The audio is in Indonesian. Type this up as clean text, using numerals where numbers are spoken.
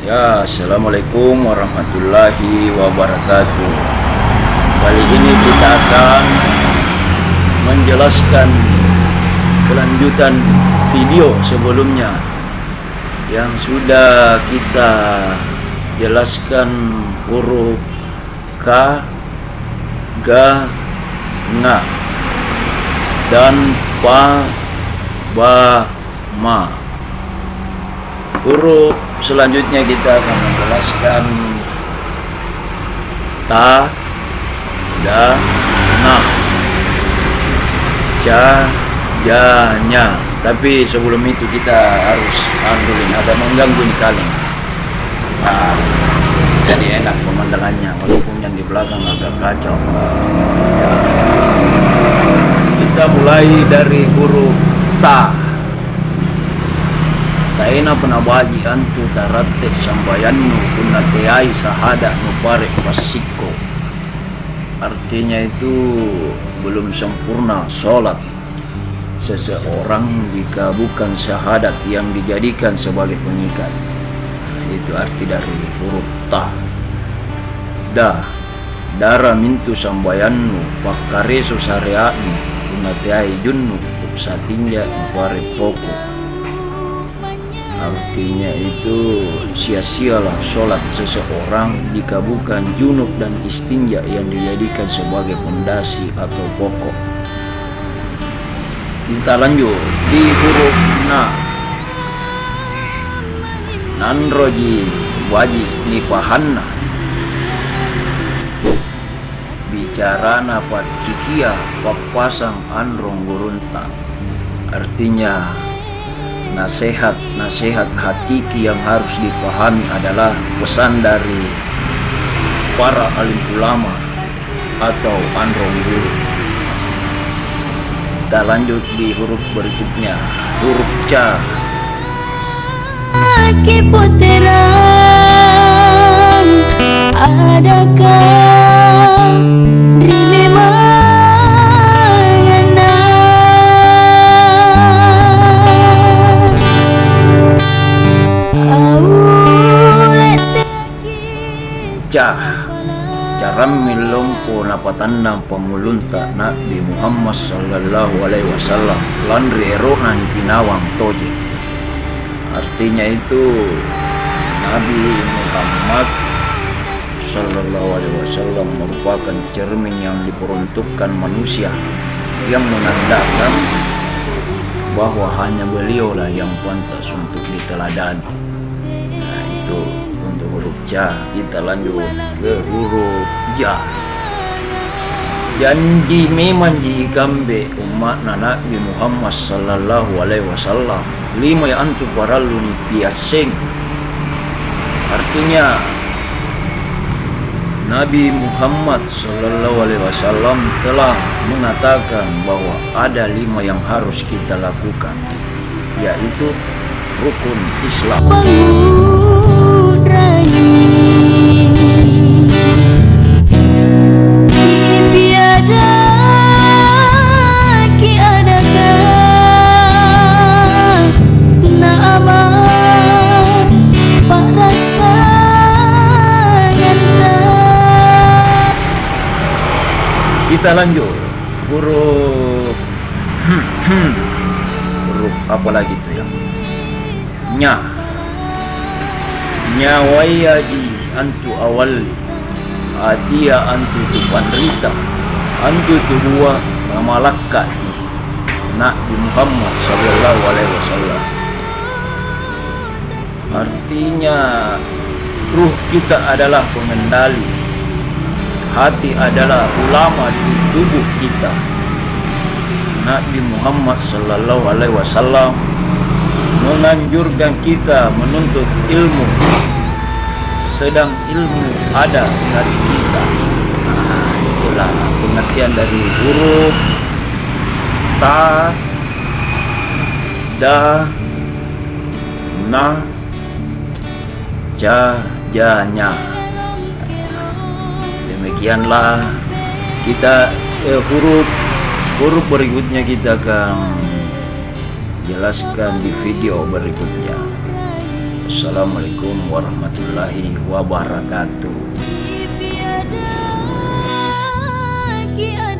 Ya, assalamualaikum warahmatullahi wabarakatuh. Kali ini kita akan menjelaskan kelanjutan video sebelumnya yang sudah kita jelaskan huruf K, Ga, Nga, dan Pa, Ba, Ma. Huruf selanjutnya kita akan menjelaskan Ta, Da, Na, Ja, Ja, Nya. Tapi sebelum itu kita harus ada mengganggu nih kali. Jadi enak pemandangannya walaupun yang di belakang agak kacau. Ya. Kita mulai dari huruf Ta. Taina penabaji antu taratek sambayannu kunateai sahada nuparek pasiko. Artinya itu belum sempurna sholat seseorang jika bukan syahadat yang dijadikan sebagai pengikat. Itu arti dari huruf Ta. Da, dara mintu sambayannu pakare susareani kunateai junnu satinja nuparek poko. Artinya itu sia-sialah sholat seseorang jika bukan junub dan istinja yang dijadikan sebagai fondasi atau pokok. Kita lanjut di huruf Na. Nanroji waji nipahanna bicara napat cikia papasang anrong gurunta. Artinya nasihat hakiki yang harus dipahami adalah pesan dari para alim ulama atau anrong guru. Kita lanjut di huruf berikutnya, huruf Ca. Kepoteran adakah diri Cara milompo napatandang pamulunta Nabi Muhammad sallallahu alaihi wasallam landri eronan pinawang toje. Artinya itu Nabi Muhammad sallallahu alaihi wasallam merupakan cermin yang diperuntukkan manusia yang menandakan bahwa hanya beliaulah yang pantas untuk diteladani. Nah, itu untuk huruf Ja. Kita lanjut ke huruf Ja. Janji memanji gambe umat Nabi Muhammad sallallahu alaihi wasallam lima yang antu paraluni biaseng. Artinya Nabi Muhammad sallallahu alaihi wasallam telah mengatakan bahwa ada 5 yang harus kita lakukan, yaitu rukun Islam. Kita lanjut huruf huruf apa lagi tuh ya? Nya. Nyawayaji antu awali atia antu tu panrita antu tu dua mamalakkat Nabi Muhammad sallallahu alaihi wasallam. Artinya ruh kita adalah pengendali, hati adalah ulama di tubuh kita. Nabi Muhammad sallallahu alaihi wasallam menganjurkan kita menuntut ilmu, sedang ilmu ada di hati kita. Itulah pengertian dari huruf Ta, Da, Na, Ja, Ja, Nya. Demikianlah kita huruf Huruf berikutnya kita akan jelaskan di video berikutnya. Assalamualaikum warahmatullahi wabarakatuh. Tiada